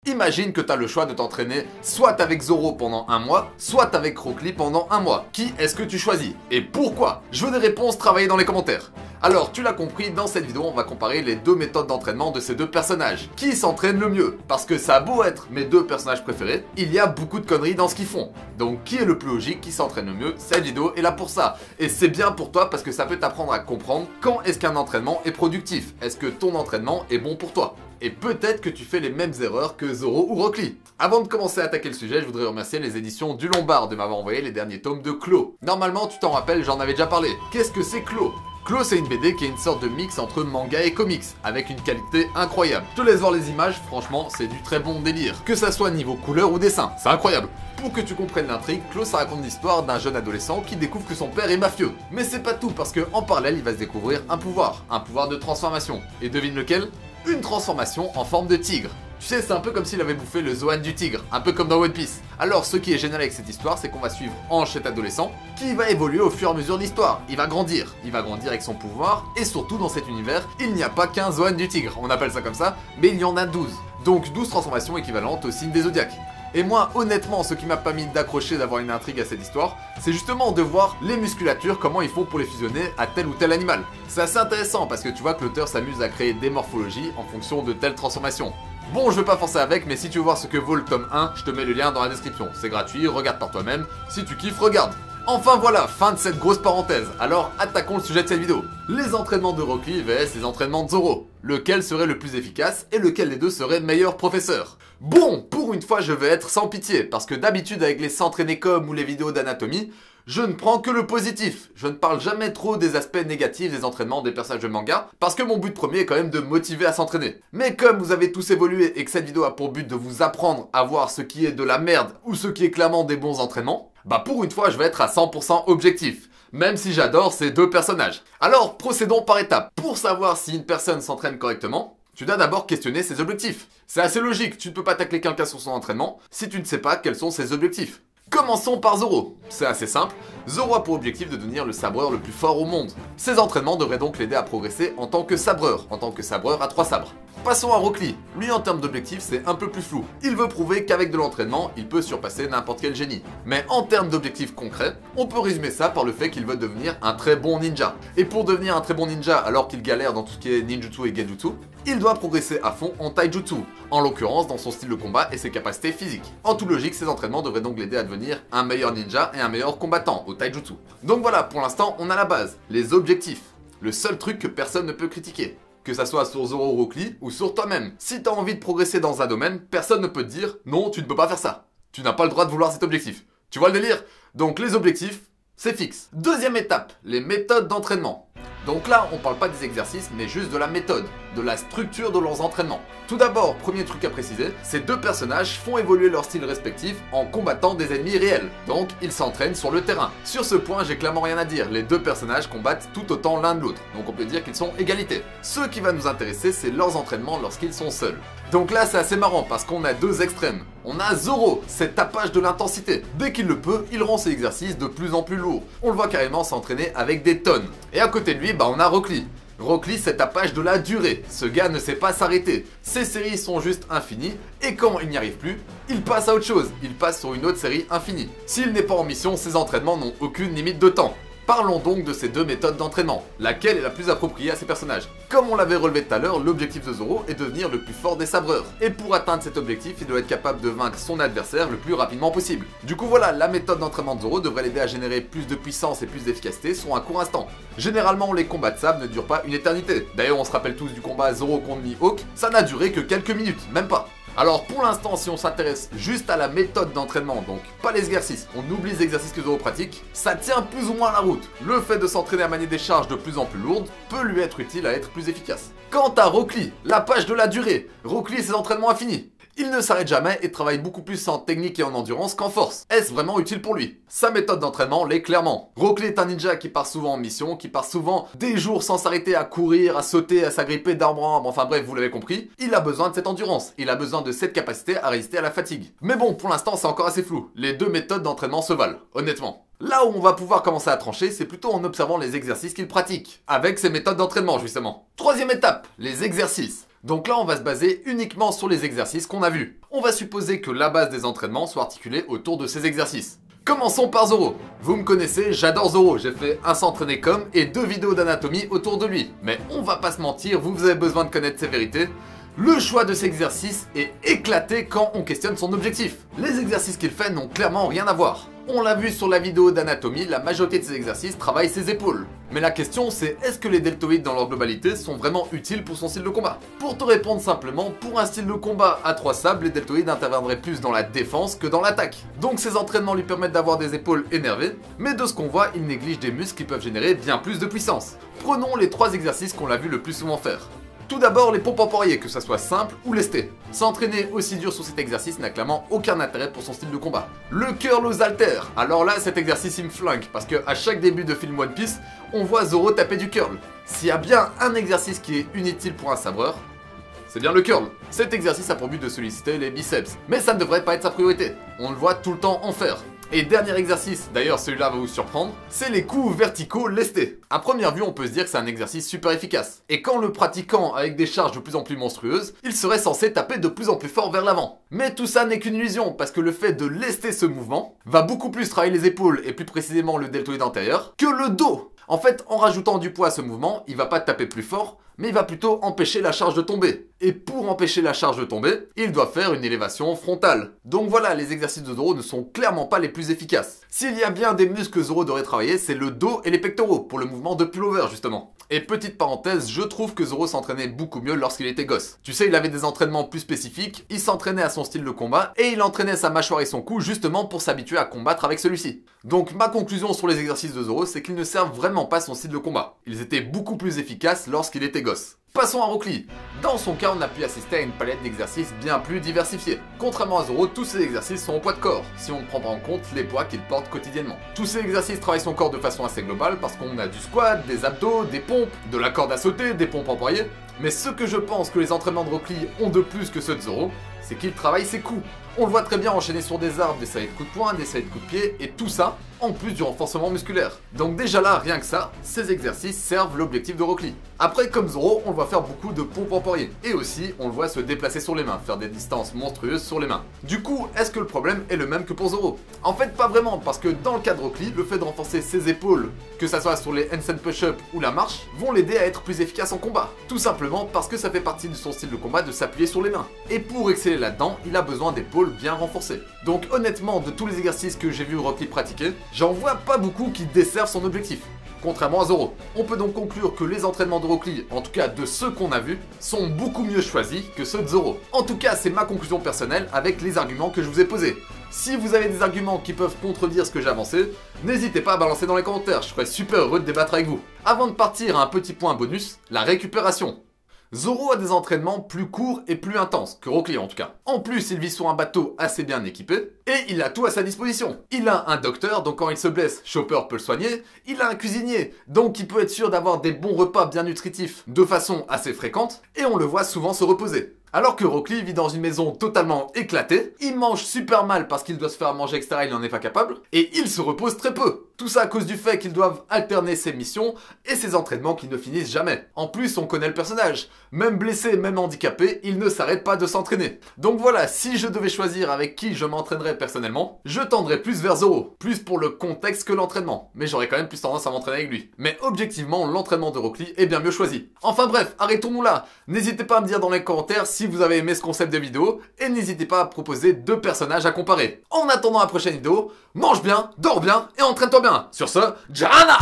Imagine que tu as le choix de t'entraîner soit avec Zoro pendant un mois, soit avec Rock Lee pendant un mois. Qui est-ce que tu choisis? Et pourquoi? Je veux des réponses travaillées dans les commentaires. Alors, tu l'as compris, dans cette vidéo, on va comparer les deux méthodes d'entraînement de ces deux personnages. Qui s'entraîne le mieux? Parce que ça a beau être mes deux personnages préférés, il y a beaucoup de conneries dans ce qu'ils font. Donc, qui est le plus logique, qui s'entraîne le mieux? Cette vidéo est là pour ça. Et c'est bien pour toi parce que ça peut t'apprendre à comprendre quand est-ce qu'un entraînement est productif. Est-ce que ton entraînement est bon pour toi? Et peut-être que tu fais les mêmes erreurs que Zoro ou Rock Lee. Avant de commencer à attaquer le sujet, je voudrais remercier les éditions du Lombard de m'avoir envoyé les derniers tomes de Clo. Normalement, tu t'en rappelles, j'en avais déjà parlé. Qu'est-ce que c'est Clo? Clo, c'est une BD qui est une sorte de mix entre manga et comics, avec une qualité incroyable. Je te laisse voir les images, franchement, c'est du très bon délire. Que ça soit niveau couleur ou dessin, c'est incroyable. Pour que tu comprennes l'intrigue, Clo, ça raconte l'histoire d'un jeune adolescent qui découvre que son père est mafieux. Mais c'est pas tout, parce qu'en parallèle, il va se découvrir un pouvoir de transformation. Et devine lequel? Une transformation en forme de tigre. Tu sais, c'est un peu comme s'il avait bouffé le Zoan du tigre, un peu comme dans One Piece. Alors, ce qui est génial avec cette histoire, c'est qu'on va suivre Ange, cet adolescent, qui va évoluer au fur et à mesure de l'histoire. Il va grandir avec son pouvoir, et surtout dans cet univers, il n'y a pas qu'un Zoan du tigre, on appelle ça comme ça, mais il y en a 12. Donc 12 transformations équivalentes au signe des zodiaques. Et moi, honnêtement, ce qui m'a pas mis d'accrocher d'avoir une intrigue à cette histoire, c'est justement de voir les musculatures, comment ils font pour les fusionner à tel ou tel animal. C'est assez intéressant parce que tu vois que l'auteur s'amuse à créer des morphologies en fonction de telle transformation. Bon, je vais pas forcer avec, mais si tu veux voir ce que vaut le tome 1, je te mets le lien dans la description. C'est gratuit, regarde par toi-même. Si tu kiffes, regarde. Enfin voilà, fin de cette grosse parenthèse. Alors attaquons le sujet de cette vidéo. Les entraînements de Rock Lee vs les entraînements de Zoro. Lequel serait le plus efficace et lequel des deux serait meilleur professeur? Bon, pour une fois je vais être sans pitié, parce que d'habitude avec les s'entraîner comme ou les vidéos d'anatomie, je ne prends que le positif. Je ne parle jamais trop des aspects négatifs des entraînements des personnages de manga, parce que mon but premier est quand même de motiver à s'entraîner. Mais comme vous avez tous évolué et que cette vidéo a pour but de vous apprendre à voir ce qui est de la merde ou ce qui est clairement des bons entraînements, bah pour une fois je vais être à 100% objectif. Même si j'adore ces deux personnages. Alors procédons par étapes. Pour savoir si une personne s'entraîne correctement, tu dois d'abord questionner ses objectifs. C'est assez logique, tu ne peux pas tacler quelqu'un sur son entraînement si tu ne sais pas quels sont ses objectifs. Commençons par Zoro. C'est assez simple, Zoro a pour objectif de devenir le sabreur le plus fort au monde. Ses entraînements devraient donc l'aider à progresser en tant que sabreur à 3 sabres. Passons à Rock Lee. Lui en termes d'objectifs c'est un peu plus flou. Il veut prouver qu'avec de l'entraînement, il peut surpasser n'importe quel génie. Mais en termes d'objectifs concrets, on peut résumer ça par le fait qu'il veut devenir un très bon ninja. Et pour devenir un très bon ninja alors qu'il galère dans tout ce qui est ninjutsu et genjutsu, il doit progresser à fond en taijutsu, en l'occurrence dans son style de combat et ses capacités physiques. En toute logique, ses entraînements devraient donc l'aider à devenir un meilleur ninja et un meilleur combattant au taijutsu. Donc voilà, pour l'instant, on a la base, les objectifs. Le seul truc que personne ne peut critiquer. Que ça soit sur Zoro ou Rock Lee ou sur toi-même. Si t'as envie de progresser dans un domaine, personne ne peut te dire non, tu ne peux pas faire ça. Tu n'as pas le droit de vouloir cet objectif. Tu vois le délire? Donc les objectifs, c'est fixe. Deuxième étape, les méthodes d'entraînement. Donc là, on parle pas des exercices, mais juste de la méthode, de la structure de leurs entraînements. Tout d'abord, premier truc à préciser, ces deux personnages font évoluer leur style respectif en combattant des ennemis réels. Donc, ils s'entraînent sur le terrain. Sur ce point, j'ai clairement rien à dire. Les deux personnages combattent tout autant l'un de l'autre. Donc on peut dire qu'ils sont égalité. Ce qui va nous intéresser, c'est leurs entraînements lorsqu'ils sont seuls. Donc là, c'est assez marrant parce qu'on a deux extrêmes. On a Zoro, cet tapage de l'intensité. Dès qu'il le peut, il rend ses exercices de plus en plus lourds. On le voit carrément s'entraîner avec des tonnes. Et à côté de lui, on a Rock Lee. Rock Lee, c'est tapage de la durée. Ce gars ne sait pas s'arrêter. Ses séries sont juste infinies. Et quand il n'y arrive plus, il passe à autre chose. Il passe sur une autre série infinie. S'il n'est pas en mission, ses entraînements n'ont aucune limite de temps. Parlons donc de ces deux méthodes d'entraînement, laquelle est la plus appropriée à ces personnages. Comme on l'avait relevé tout à l'heure, l'objectif de Zoro est de devenir le plus fort des sabreurs. Et pour atteindre cet objectif, il doit être capable de vaincre son adversaire le plus rapidement possible. Du coup voilà, la méthode d'entraînement de Zoro devrait l'aider à générer plus de puissance et plus d'efficacité sur un court instant. Généralement, les combats de sabre ne durent pas une éternité. D'ailleurs, on se rappelle tous du combat Zoro contre Mihawk, ça n'a duré que quelques minutes, même pas. Alors pour l'instant, si on s'intéresse juste à la méthode d'entraînement, donc pas les exercices, on oublie les exercices que Zoro pratique, ça tient plus ou moins la route. Le fait de s'entraîner à manier des charges de plus en plus lourdes peut lui être utile à être plus efficace. Quant à Rock Lee, la page de la durée, Rock Lee et ses entraînements infinis. Il ne s'arrête jamais et travaille beaucoup plus en technique et en endurance qu'en force. Est-ce vraiment utile pour lui? Sa méthode d'entraînement l'est clairement. Rock Lee est un ninja qui part souvent en mission, qui part souvent des jours sans s'arrêter à courir, à sauter, à s'agripper d'arbre en arbre, enfin bref, vous l'avez compris. Il a besoin de cette endurance, il a besoin de cette capacité à résister à la fatigue. Mais bon, pour l'instant c'est encore assez flou. Les deux méthodes d'entraînement se valent, honnêtement. Là où on va pouvoir commencer à trancher, c'est plutôt en observant les exercices qu'il pratique, avec ses méthodes d'entraînement justement. Troisième étape, les exercices. Donc là, on va se baser uniquement sur les exercices qu'on a vus. On va supposer que la base des entraînements soit articulée autour de ces exercices. Commençons par Zoro. Vous me connaissez, j'adore Zoro, j'ai fait un s'entraîner comme et 2 vidéos d'anatomie autour de lui. Mais on va pas se mentir, vous avez besoin de connaître ses vérités. Le choix de ces exercices est éclaté quand on questionne son objectif. Les exercices qu'il fait n'ont clairement rien à voir. On l'a vu sur la vidéo d'anatomie, la majorité de ces exercices travaillent ses épaules. Mais la question c'est, est-ce que les deltoïdes dans leur globalité sont vraiment utiles pour son style de combat? Pour te répondre simplement, pour un style de combat à 3 sables, les deltoïdes interviendraient plus dans la défense que dans l'attaque. Donc ces entraînements lui permettent d'avoir des épaules énervées, mais de ce qu'on voit, il néglige des muscles qui peuvent générer bien plus de puissance. Prenons les 3 exercices qu'on l'a vu le plus souvent faire. Tout d'abord, les pompes emporiées, que ça soit simple ou lesté. S'entraîner aussi dur sur cet exercice n'a clairement aucun intérêt pour son style de combat. Le curl aux haltères. Alors là, cet exercice il me flingue, parce que à chaque début de film One Piece, on voit Zoro taper du curl. S'il y a bien un exercice qui est inutile pour un sabreur, c'est bien le curl. Cet exercice a pour but de solliciter les biceps, mais ça ne devrait pas être sa priorité. On le voit tout le temps en faire. Et dernier exercice, d'ailleurs celui-là va vous surprendre, c'est les coups verticaux lestés. À première vue, on peut se dire que c'est un exercice super efficace. Et qu'en le pratiquant avec des charges de plus en plus monstrueuses, il serait censé taper de plus en plus fort vers l'avant. Mais tout ça n'est qu'une illusion, parce que le fait de lester ce mouvement va beaucoup plus travailler les épaules, et plus précisément le deltoïde antérieur, que le dos. En fait, en rajoutant du poids à ce mouvement, il va pas taper plus fort, mais il va plutôt empêcher la charge de tomber. Et pour empêcher la charge de tomber, il doit faire une élévation frontale. Donc voilà, les exercices de Zoro ne sont clairement pas les plus efficaces. S'il y a bien des muscles que Zoro devrait travailler, c'est le dos et les pectoraux, pour le mouvement de pullover justement. Et petite parenthèse, je trouve que Zoro s'entraînait beaucoup mieux lorsqu'il était gosse. Tu sais, il avait des entraînements plus spécifiques, il s'entraînait à son style de combat, et il entraînait sa mâchoire et son cou justement pour s'habituer à combattre avec celui-ci. Donc ma conclusion sur les exercices de Zoro, c'est qu'ils ne servent vraiment pas son style de combat. Ils étaient beaucoup plus efficaces lorsqu'il était gosse. Passons à Rock Lee. Dans son cas, on a pu assister à une palette d'exercices bien plus diversifiée. Contrairement à Zoro, tous ces exercices sont au poids de corps, si on ne prend pas en compte les poids qu'il porte quotidiennement. Tous ces exercices travaillent son corps de façon assez globale parce qu'on a du squat, des abdos, des pompes, de la corde à sauter, des pompes employées. Mais ce que je pense que les entraînements de Rock Lee ont de plus que ceux de Zoro, c'est qu'il travaille ses coups. On le voit très bien enchaîner sur des arbres, des séries de coups de poing, des séries de coups de pied, et tout ça, en plus du renforcement musculaire. Donc déjà là, rien que ça, ces exercices servent l'objectif de Rock Lee. Après, comme Zoro, on le voit faire beaucoup de pompes emporiées. Et aussi, on le voit se déplacer sur les mains, faire des distances monstrueuses sur les mains. Du coup, est-ce que le problème est le même que pour Zoro? En fait, pas vraiment, parce que dans le cas de Rock Lee, le fait de renforcer ses épaules, que ça soit sur les handstand push-up ou la marche, vont l'aider à être plus efficace en combat. Tout simplement parce que ça fait partie de son style de combat de s'appuyer sur les mains. Et pour exceller là-dedans, il a besoin d'épaules bien renforcées. Donc honnêtement, de tous les exercices que j'ai vu Rock Lee pratiquer, j'en vois pas beaucoup qui desservent son objectif. Contrairement à Zoro. On peut donc conclure que les entraînements de Rock Lee, en tout cas de ceux qu'on a vus, sont beaucoup mieux choisis que ceux de Zoro. En tout cas, c'est ma conclusion personnelle avec les arguments que je vous ai posés. Si vous avez des arguments qui peuvent contredire ce que j'ai avancé, n'hésitez pas à balancer dans les commentaires, je serais super heureux de débattre avec vous. Avant de partir, un petit point bonus, la récupération. Zoro a des entraînements plus courts et plus intenses, que Rock Lee en tout cas. En plus, il vit sur un bateau assez bien équipé, et il a tout à sa disposition. Il a un docteur, donc quand il se blesse, Chopper peut le soigner. Il a un cuisinier, donc il peut être sûr d'avoir des bons repas bien nutritifs de façon assez fréquente, et on le voit souvent se reposer. Alors que Rock Lee vit dans une maison totalement éclatée, il mange super mal parce qu'il doit se faire manger etc, il n'en est pas capable, et il se repose très peu. Tout ça à cause du fait qu'ils doivent alterner ses missions et ses entraînements qui ne finissent jamais. En plus, on connaît le personnage. Même blessé, même handicapé, il ne s'arrête pas de s'entraîner. Donc voilà, si je devais choisir avec qui je m'entraînerais personnellement, je tendrais plus vers Zoro. Plus pour le contexte que l'entraînement. Mais j'aurais quand même plus tendance à m'entraîner avec lui. Mais objectivement, l'entraînement de Rock Lee est bien mieux choisi. Enfin bref, arrêtons-nous là. N'hésitez pas à me dire dans les commentaires si vous avez aimé ce concept de vidéo. Et n'hésitez pas à proposer 2 personnages à comparer. En attendant la prochaine vidéo, mange bien, dors bien et entraîne-toi bien. Sur ce, Jana!